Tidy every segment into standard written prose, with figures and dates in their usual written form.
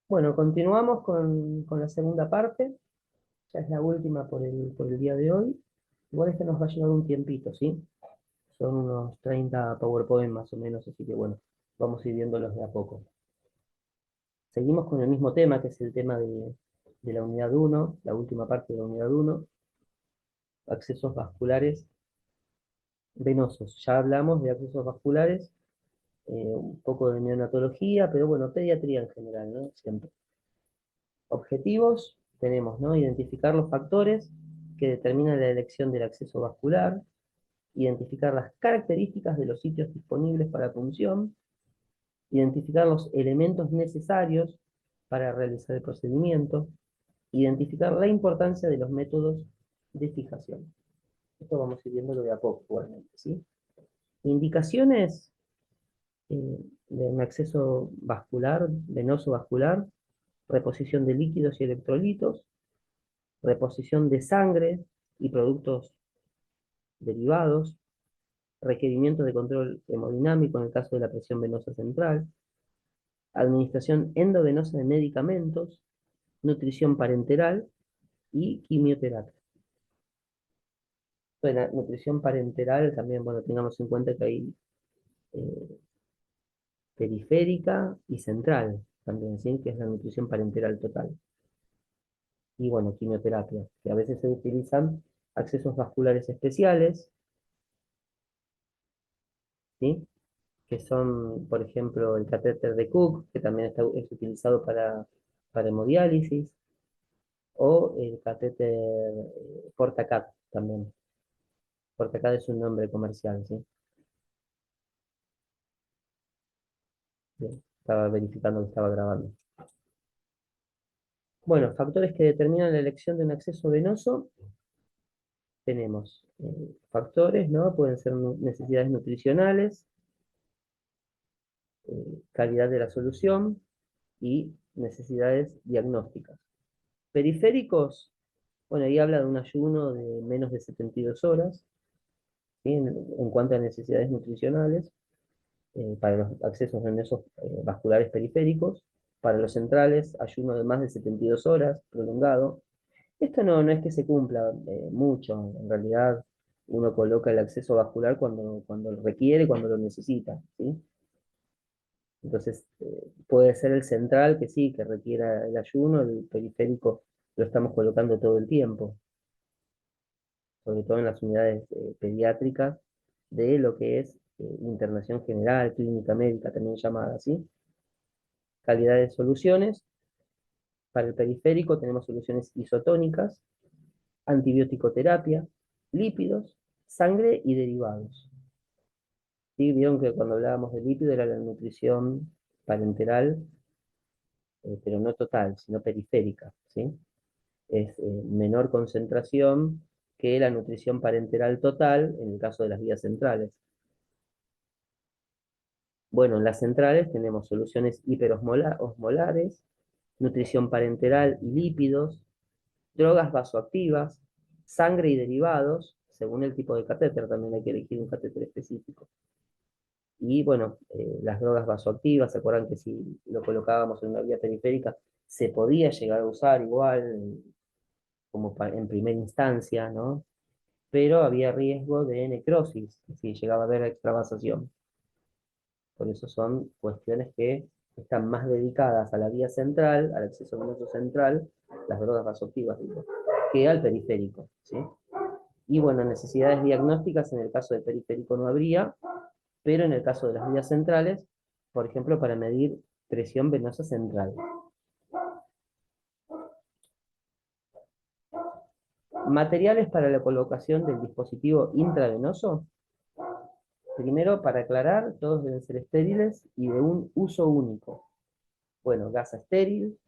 Bueno, continuamos con la segunda parte, ya es la última por el día de hoy. Igual este nos va a llevar un tiempito, ¿sí? Son unos 30 PowerPoint más o menos, así que bueno, vamos a ir viéndolos de a poco. Seguimos con el mismo tema, que es el tema de la unidad uno, la última parte de la unidad uno, accesos vasculares venosos. Ya hablamos de accesos vasculares, un poco de neonatología, pero bueno, pediatría en general, ¿no? Siempre. Objetivos, tenemos, ¿no? Identificar los factores que determinan la elección del acceso vascular, identificar las características de los sitios disponibles para punción, identificar los elementos necesarios para realizar el procedimiento, identificar la importancia de los métodos de fijación. Esto vamos a ir viéndolo de a poco, igualmente, ¿sí? Indicaciones de un acceso vascular, venoso vascular, reposición de líquidos y electrolitos, reposición de sangre y productos derivados, requerimiento de control hemodinámico en el caso de la presión venosa central, administración endovenosa de medicamentos, nutrición parenteral y quimioterapia. Bueno, nutrición parenteral también, bueno, tengamos en cuenta que hay eh, periférica y central, también, ¿sí? Que es la nutrición parenteral total. Y bueno, quimioterapia, que a veces se utilizan accesos vasculares especiales, ¿sí? Que son, por ejemplo, el catéter de Cook, que también es utilizado para hemodiálisis, o el catéter Portacat también. Portacat es un nombre comercial, ¿sí? Bien, estaba verificando que estaba grabando. Bueno, factores que determinan la elección de un acceso venoso. Tenemos factores, ¿no? Pueden ser necesidades nutricionales, calidad de la solución y necesidades diagnósticas. Periféricos, bueno, ahí habla de un ayuno de menos de 72 horas, ¿sí? En cuanto a necesidades nutricionales, para los accesos venosos vasculares periféricos, para los centrales, ayuno de más de 72 horas, prolongado. Esto no es que se cumpla mucho, en realidad uno coloca el acceso vascular cuando lo requiere, cuando lo necesita, ¿sí? Entonces, puede ser el central que sí, que requiera el ayuno, el periférico lo estamos colocando todo el tiempo, sobre todo en las unidades pediátricas de lo que es internación general, clínica médica, también llamada así. Calidad de soluciones. Para el periférico tenemos soluciones isotónicas, antibiótico-terapia, lípidos, sangre y derivados. ¿Sí? Vieron que cuando hablábamos de lípido era la nutrición parenteral, pero no total, sino periférica, ¿sí? Es menor concentración que la nutrición parenteral total en el caso de las vías centrales. Bueno, en las centrales tenemos soluciones hiperosmolares, nutrición parenteral y lípidos, drogas vasoactivas, sangre y derivados, según el tipo de catéter, también hay que elegir un catéter específico. Y bueno, las drogas vasoactivas, ¿se acuerdan que si lo colocábamos en una vía periférica, se podía llegar a usar igual como en primera instancia, ¿no? Pero había riesgo de necrosis si llegaba a haber extravasación. Por eso son cuestiones que están más dedicadas a la vía central, al acceso venoso central, las drogas vasoactivas, digo, que al periférico, ¿sí? Y bueno, necesidades diagnósticas en el caso del periférico no habría, pero en el caso de las vías centrales, por ejemplo, para medir presión venosa central. Materiales para la colocación del dispositivo intravenoso. Primero, para aclarar, todos deben ser estériles y de un uso único. Bueno, gasa estéril,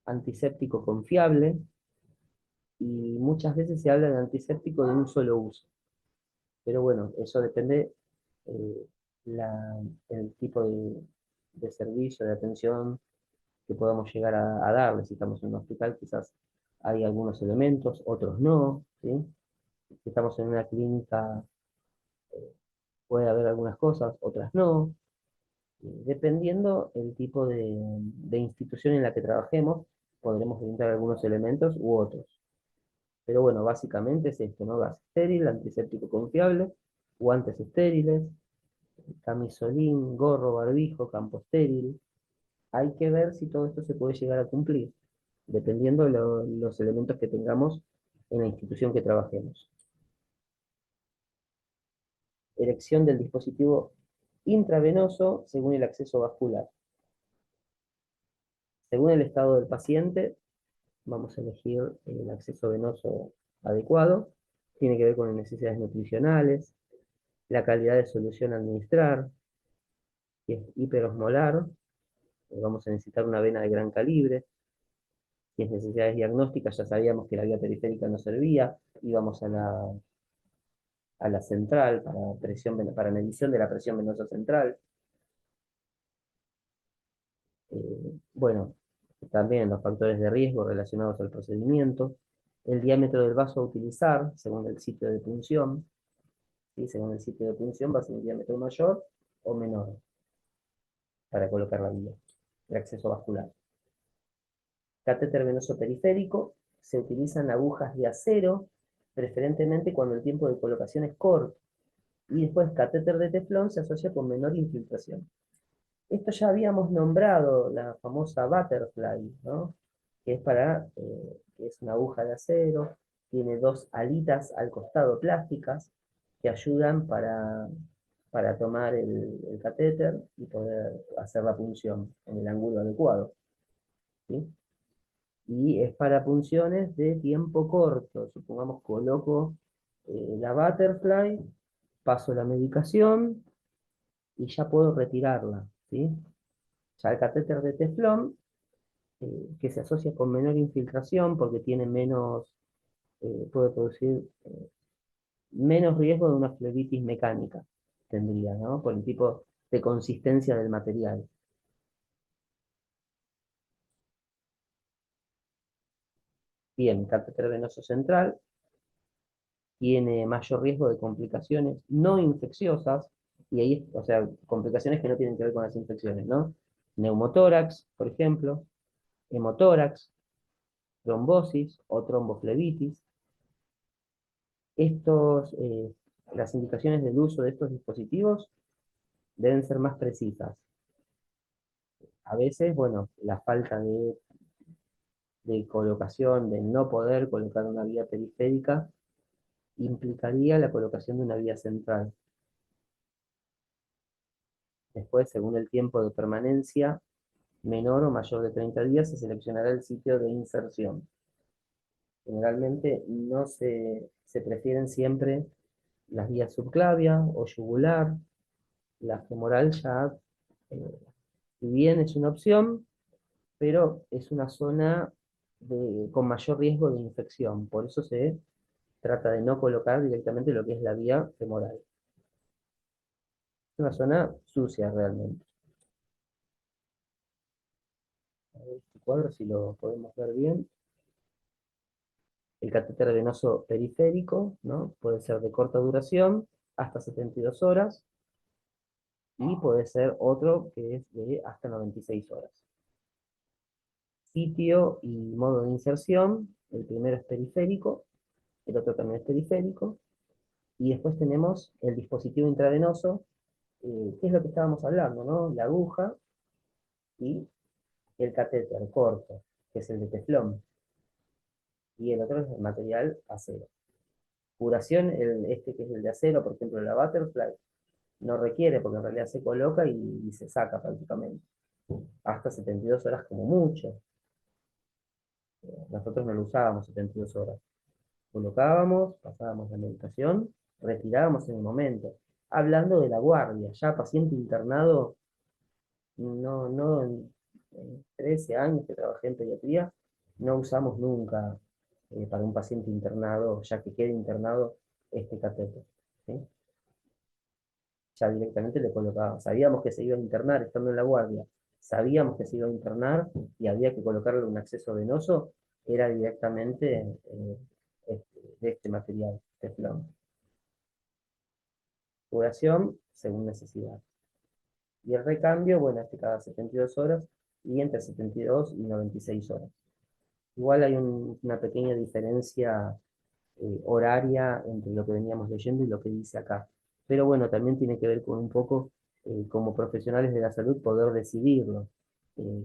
antiséptico confiable, y muchas veces se habla de antiséptico de un solo uso. Pero bueno, eso depende eh, el tipo de servicio, de atención que podamos llegar a darle. Si estamos en un hospital, quizás hay algunos elementos, otros no, ¿sí? Si estamos en una clínica, puede haber algunas cosas, otras no. Dependiendo el tipo de institución en la que trabajemos, podremos brindar algunos elementos u otros. Pero bueno, básicamente es esto, ¿no? Gas estéril, antiséptico confiable, guantes estériles, camisolín, gorro, barbijo, campo estéril. Hay que ver si todo esto se puede llegar a cumplir, dependiendo de los elementos que tengamos en la institución que trabajemos. Elección del dispositivo intravenoso según el acceso vascular. Según el estado del paciente, vamos a elegir el acceso venoso adecuado. Tiene que ver con las necesidades nutricionales, la calidad de solución a administrar, si es hiperosmolar, vamos a necesitar una vena de gran calibre. Si es necesidades diagnósticas, ya sabíamos que la vía periférica no servía, íbamos a la central para, para medición de la presión venosa central. Bueno, también los factores de riesgo relacionados al procedimiento, el diámetro del vaso a utilizar según el sitio de punción, ¿sí? Según el sitio de punción va a ser un diámetro mayor o menor para colocar la vía de acceso vascular. Catéter venoso periférico, se utilizan agujas de acero, preferentemente cuando el tiempo de colocación es corto, y después catéter de teflón se asocia con menor infiltración. Esto ya habíamos nombrado la famosa Butterfly, ¿no? Que es que es una aguja de acero, tiene dos alitas al costado plásticas que ayudan para tomar el catéter y poder hacer la punción en el ángulo adecuado, ¿sí? Y es para punciones de tiempo corto. Supongamos coloco la Butterfly, paso la medicación y ya puedo retirarla, ¿sí? Ya el catéter de teflón, que se asocia con menor infiltración porque tiene puede producir menos riesgo de una flebitis mecánica, tendría, ¿no? Por el tipo de consistencia del material. Bien, catéter venoso central tiene mayor riesgo de complicaciones no infecciosas, y ahí, o sea, complicaciones que no tienen que ver con las infecciones, ¿no? Neumotórax, por ejemplo, hemotórax, trombosis o tromboflebitis. Estos, las indicaciones del uso de estos dispositivos deben ser más precisas. A veces, bueno, la falta de colocación, de no poder colocar una vía periférica, implicaría la colocación de una vía central. Después, según el tiempo de permanencia, menor o mayor de 30 días, se seleccionará el sitio de inserción. Generalmente se prefieren siempre las vías subclavia o yugular. La femoral ya, eh, si bien es una opción, pero es una zona con mayor riesgo de infección. Por eso se trata de no colocar directamente lo que es la vía femoral. Es una zona sucia realmente. A ver este cuadro si lo podemos ver bien. El catéter venoso periférico, ¿no? Puede ser de corta duración, hasta 72 horas, y puede ser otro que es de hasta 96 horas. Sitio y modo de inserción, el primero es periférico, el otro también es periférico, y después tenemos el dispositivo intravenoso, que es lo que estábamos hablando, ¿no? La aguja y el catéter corto, que es el de teflón, y el otro es el material acero. Curación, este que es el de acero, por ejemplo, la Butterfly, no requiere, porque en realidad se coloca y se saca prácticamente. Hasta 72 horas como mucho. Nosotros no lo usábamos 72 horas. Colocábamos, pasábamos la medicación, retirábamos en el momento. Hablando de la guardia, ya paciente internado, no en 13 años que trabajé en pediatría, no usamos nunca para un paciente internado, ya que quede internado, este catéter, ¿sí? Ya directamente le colocaba. Sabíamos que se iba a internar estando en la guardia, sabíamos que se iba a internar y había que colocarle un acceso venoso, era directamente de este material, teflón. Curación según necesidad. Y el recambio, bueno, es que cada 72 horas y entre 72 y 96 horas. Igual hay una pequeña diferencia horaria entre lo que veníamos leyendo y lo que dice acá. Pero bueno, también tiene que ver con un poco, como profesionales de la salud, poder decidirlo,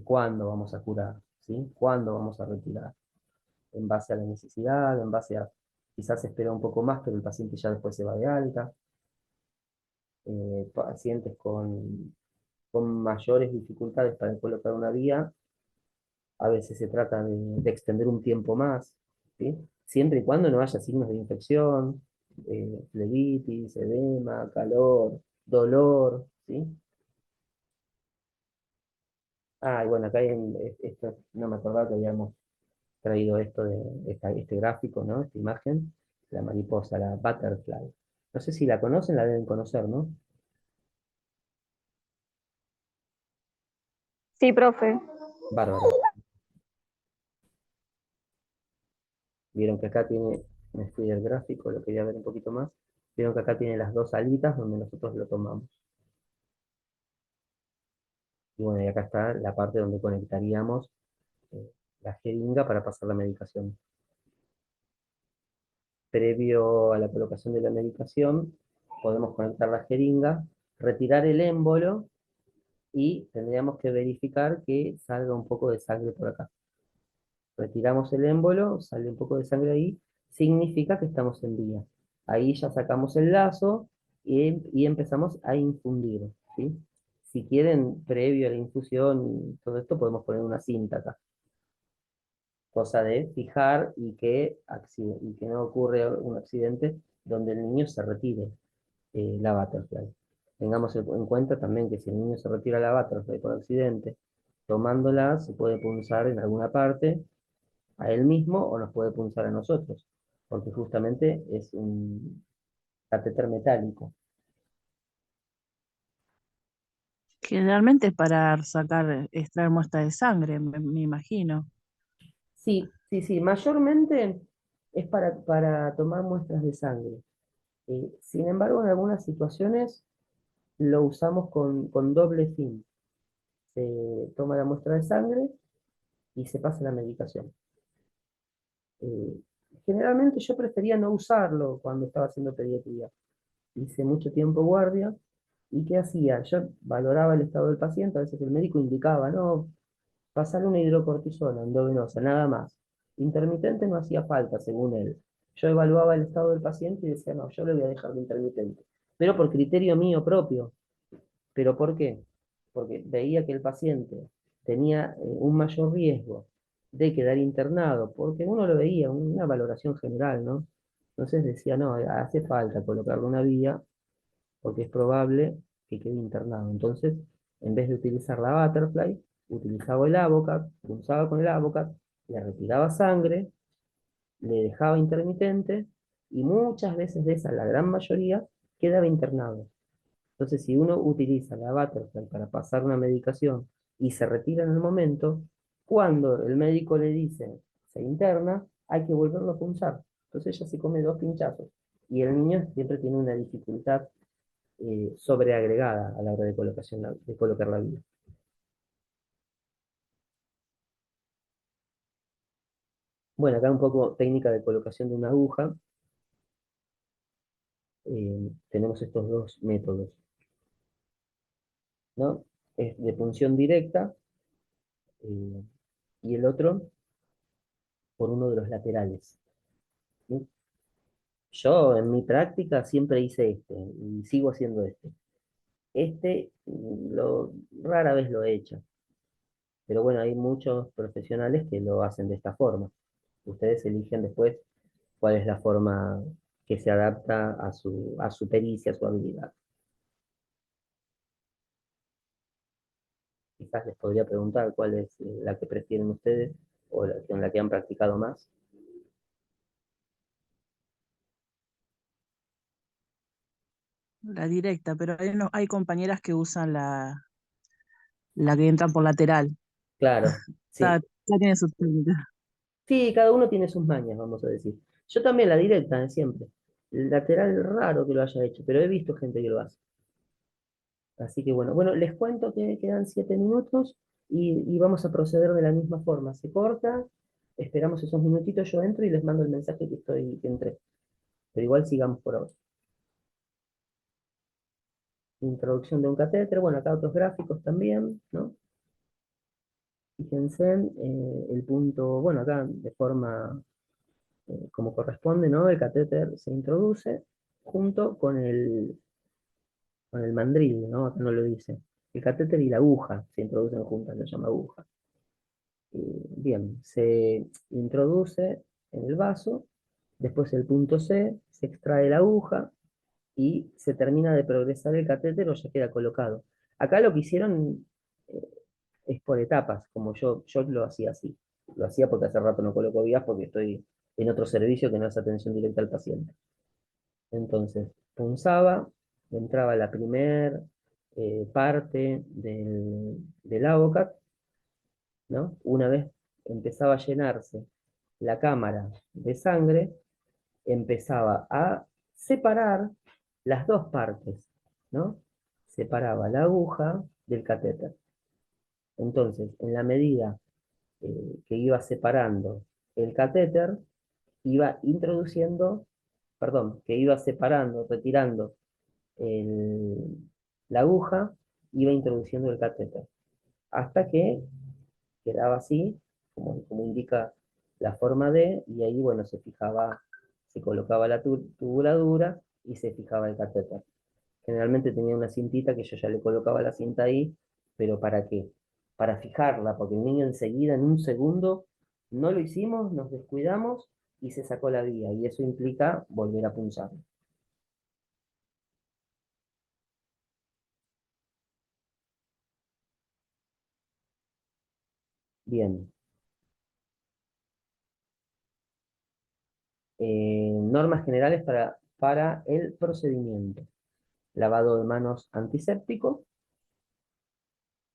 cuándo vamos a curar, ¿sí? Cuándo vamos a retirar, en base a la necesidad, en base a quizás espera un poco más, pero el paciente ya después se va de alta. Pacientes con mayores dificultades para colocar una vía, a veces se trata de extender un tiempo más, ¿sí? Siempre y cuando no haya signos de infección, flebitis, edema, calor, dolor, ¿sí? Ah, y bueno, acá esto, no me acordaba que habíamos traído esto este gráfico, ¿no? Esta imagen, la mariposa, la butterfly. No sé si la conocen, la deben conocer, ¿no? Sí, profe. Bárbaro. Vieron que acá tiene, me fui del gráfico, lo quería ver un poquito más. Vieron que acá tiene las dos alitas donde nosotros lo tomamos. Y bueno, y acá está la parte donde conectaríamos la jeringa para pasar la medicación. Previo a la colocación de la medicación, podemos conectar la jeringa, retirar el émbolo y tendríamos que verificar que salga un poco de sangre por acá. Retiramos el émbolo, sale un poco de sangre ahí, significa que estamos en vía. Ahí ya sacamos el lazo y empezamos a infundir, ¿sí? Si quieren, previo a la infusión y todo esto, podemos poner una cinta acá. Cosa de fijar y que no ocurre un accidente donde el niño se retire la butterfly. Tengamos en cuenta también que si el niño se retira la butterfly por accidente, tomándola se puede punzar en alguna parte a él mismo o nos puede punzar a nosotros, porque justamente es un catéter metálico. Generalmente es para sacar, extraer muestra de sangre, me imagino. Sí, sí, sí, mayormente es para tomar muestras de sangre. Sin embargo, en algunas situaciones lo usamos con doble fin. Se toma la muestra de sangre y se pasa la medicación. Eh, Generalmente yo prefería no usarlo cuando estaba haciendo pediatría. Hice mucho tiempo guardia. ¿Y qué hacía? Yo valoraba el estado del paciente, a veces el médico indicaba, no, pasarle una hidrocortisona endovenosa, nada más. Intermitente no hacía falta, según él. Yo evaluaba el estado del paciente y decía, no, yo le voy a dejar de intermitente. Pero por criterio mío propio. ¿Pero por qué? Porque veía que el paciente tenía un mayor riesgo de quedar internado, porque uno lo veía, una valoración general, ¿no? Entonces decía, no, hace falta colocarle una vía porque es probable que quede internado. Entonces, en vez de utilizar la butterfly, utilizaba el Avocat, pulsaba con el Avocat, le retiraba sangre, le dejaba intermitente y muchas veces de esas, la gran mayoría, quedaba internado. Entonces, si uno utiliza la butterfly para pasar una medicación y se retira en el momento, cuando el médico le dice se interna, hay que volverlo a punzar. Entonces ella se come dos pinchazos y el niño siempre tiene una dificultad sobreagregada a la hora de colocar la vía. Bueno, acá un poco técnica de colocación de una aguja. Tenemos estos dos métodos, ¿no? Es de punción directa eh, y el otro por uno de los laterales, ¿sí? Yo en mi práctica siempre hice este y sigo haciendo este. Rara vez lo he hecho, pero bueno, hay muchos profesionales que lo hacen de esta forma. Ustedes eligen después cuál es la forma que se adapta a su pericia, a su habilidad. Quizás les podría preguntar cuál es la que prefieren ustedes o con la que han practicado más. La directa, pero hay compañeras que usan la que entran por lateral. Claro, Ya, sí. ya tiene su técnica. Sí, cada uno tiene sus mañas, vamos a decir. Yo también la directa, siempre. El lateral raro que lo haya hecho, pero he visto gente que lo hace. Así que bueno, les cuento que quedan 7 minutos y vamos a proceder de la misma forma. Se corta, esperamos esos minutitos, yo entro y les mando el mensaje que entré. Pero igual sigamos por ahora. Introducción de un catéter, bueno, acá otros gráficos también, ¿no? Fíjense el punto, bueno, acá de forma como corresponde, ¿no? El catéter se introduce junto con el mandril, ¿no? Acá no lo dice. El catéter y la aguja se introducen juntas, lo llama aguja. Bien, se introduce en el vaso, después el punto C, se extrae la aguja y se termina de progresar el catéter o ya queda colocado. Acá lo que hicieron es por etapas, como yo lo hacía así. Lo hacía porque hace rato no coloco vías porque estoy en otro servicio que no es atención directa al paciente. Entonces, punzaba, entraba la primer parte del Avocat, ¿no? Una vez empezaba a llenarse la cámara de sangre, empezaba a separar las dos partes, ¿no? Separaba la aguja del catéter. Entonces, en la medida que iba separando el catéter, iba introduciendo, perdón, que iba separando, retirando el- la aguja, iba introduciendo el catéter, hasta que quedaba así, como indica la forma D, y ahí, bueno, se fijaba, se colocaba la tubuladura y se fijaba el catéter. Generalmente tenía una cintita que yo ya le colocaba la cinta ahí, pero ¿para qué? Para fijarla, porque el niño enseguida, en un segundo, no lo hicimos, nos descuidamos y se sacó la vía, y eso implica volver a punzar. Bien. Normas generales para el procedimiento. Lavado de manos antiséptico,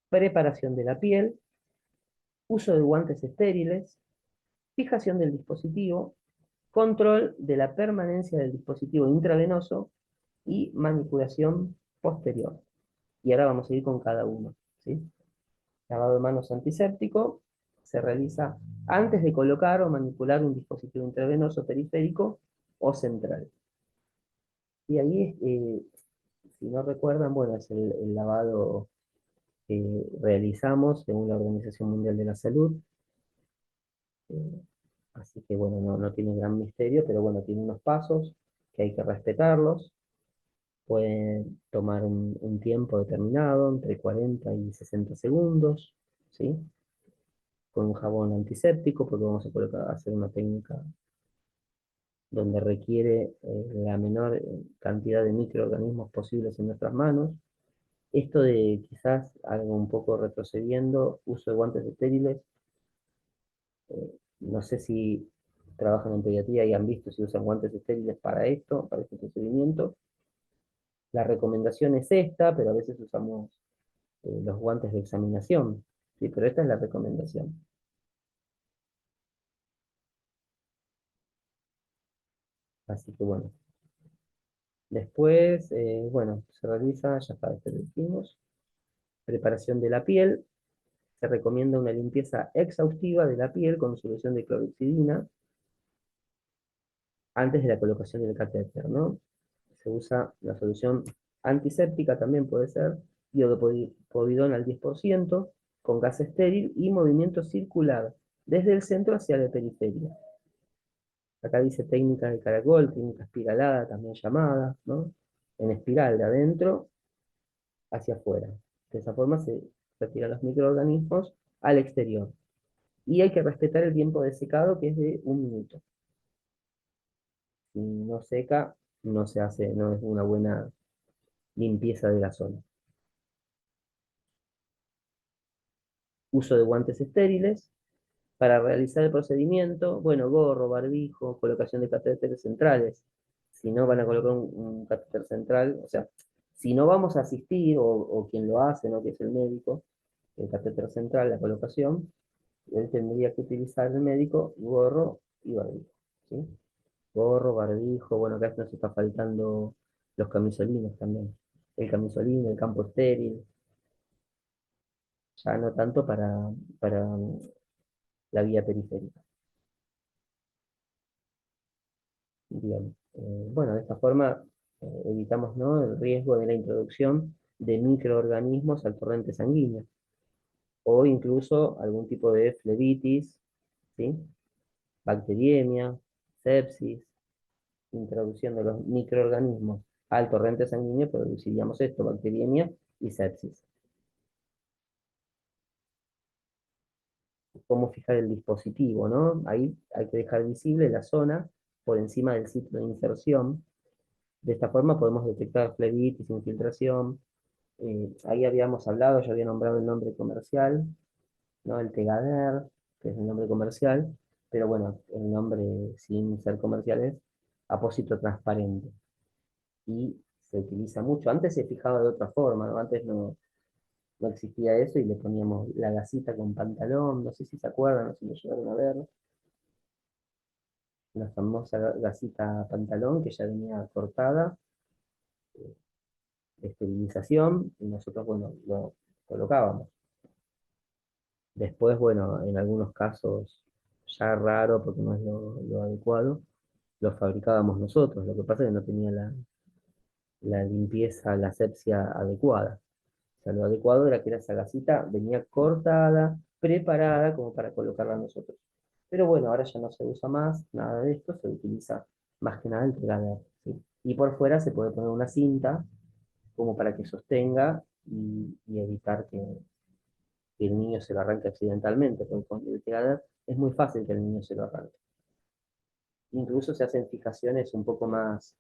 preparación de la piel, uso de guantes estériles, fijación del dispositivo, control de la permanencia del dispositivo intravenoso y manipulación posterior. Y ahora vamos a ir con cada uno, ¿sí? Lavado de manos antiséptico se realiza antes de colocar o manipular un dispositivo intravenoso periférico o central. Y ahí, si no recuerdan, bueno, es el lavado que realizamos según la Organización Mundial de la Salud. eh, Así que bueno, no tiene gran misterio, pero bueno, tiene unos pasos que hay que respetarlos. Pueden tomar un tiempo determinado, entre 40 y 60 segundos, ¿sí? Con un jabón antiséptico, porque vamos a hacer una técnica donde requiere la menor cantidad de microorganismos posibles en nuestras manos. Esto de quizás algo un poco retrocediendo, uso de guantes estériles, no sé si trabajan en pediatría y han visto si usan guantes estériles para esto, para este procedimiento. La recomendación es esta, pero a veces usamos los guantes de examinación, ¿sí? Pero esta es la recomendación. Así que bueno. Después, bueno, se realiza, ya está, esto lo dijimos, preparación de la piel. Se recomienda una limpieza exhaustiva de la piel con solución de clorexidina antes de la colocación del catéter, ¿no? Se usa la solución antiséptica, también puede ser, povidón al 10%, con gas estéril y movimiento circular, desde el centro hacia la periferia. Acá dice técnica de caracol, técnica espiralada, también llamada, ¿no? En espiral de adentro hacia afuera. De esa forma se retiran los microorganismos al exterior. Y hay que respetar el tiempo de secado, que es de 1 minuto. Si no seca, no se hace, no es una buena limpieza de la zona. Uso de guantes estériles. Para realizar el procedimiento, bueno, gorro, barbijo, colocación de catéteres centrales. Si no van a colocar un catéter central, o sea, si no vamos a asistir, o quien lo hace, ¿no? Que es el médico, el catéter central, la colocación, él tendría que utilizar el médico gorro y barbijo, ¿sí? Gorro, barbijo, bueno, acá nos está faltando los camisolinos también. el camisolín, el campo estéril, ya no tanto para la vía periférica. Bien. Bueno, de esta forma evitamos, ¿no?, el riesgo de la introducción de microorganismos al torrente sanguíneo o incluso algún tipo de flebitis, ¿sí?, bacteriemia, sepsis, introducción de los microorganismos al torrente sanguíneo, produciríamos esto, bacteriemia y sepsis. Cómo fijar el dispositivo, ¿no? Ahí hay que dejar visible la zona por encima del sitio de inserción. De esta forma podemos detectar flebitis, infiltración. Ahí habíamos hablado, ya había nombrado el nombre comercial, ¿no? El Tegader, que es el nombre comercial, pero bueno, el nombre sin ser comercial es apósito transparente. Y se utiliza mucho. Antes se fijaba de otra forma, ¿no? Antes no existía eso y le poníamos la gasita con pantalón, no sé si se acuerdan, no sé si lo llegaron a ver, la famosa gasita pantalón que ya venía cortada, de esterilización, y nosotros, bueno, lo colocábamos. Después, bueno, en algunos casos ya raro, porque no es lo adecuado, lo fabricábamos nosotros. Lo que pasa es que no tenía la limpieza, la asepsia adecuada. O sea, lo adecuado era que esa gasita venía cortada, preparada como para colocarla nosotros. Pero bueno, ahora ya no se usa más nada de esto, se utiliza más que nada el pegador, ¿sí? Y por fuera se puede poner una cinta como para que sostenga y evitar que el niño se lo arranque accidentalmente, porque con el pegador es muy fácil que el niño se lo arranque. Incluso se hacen fijaciones un poco más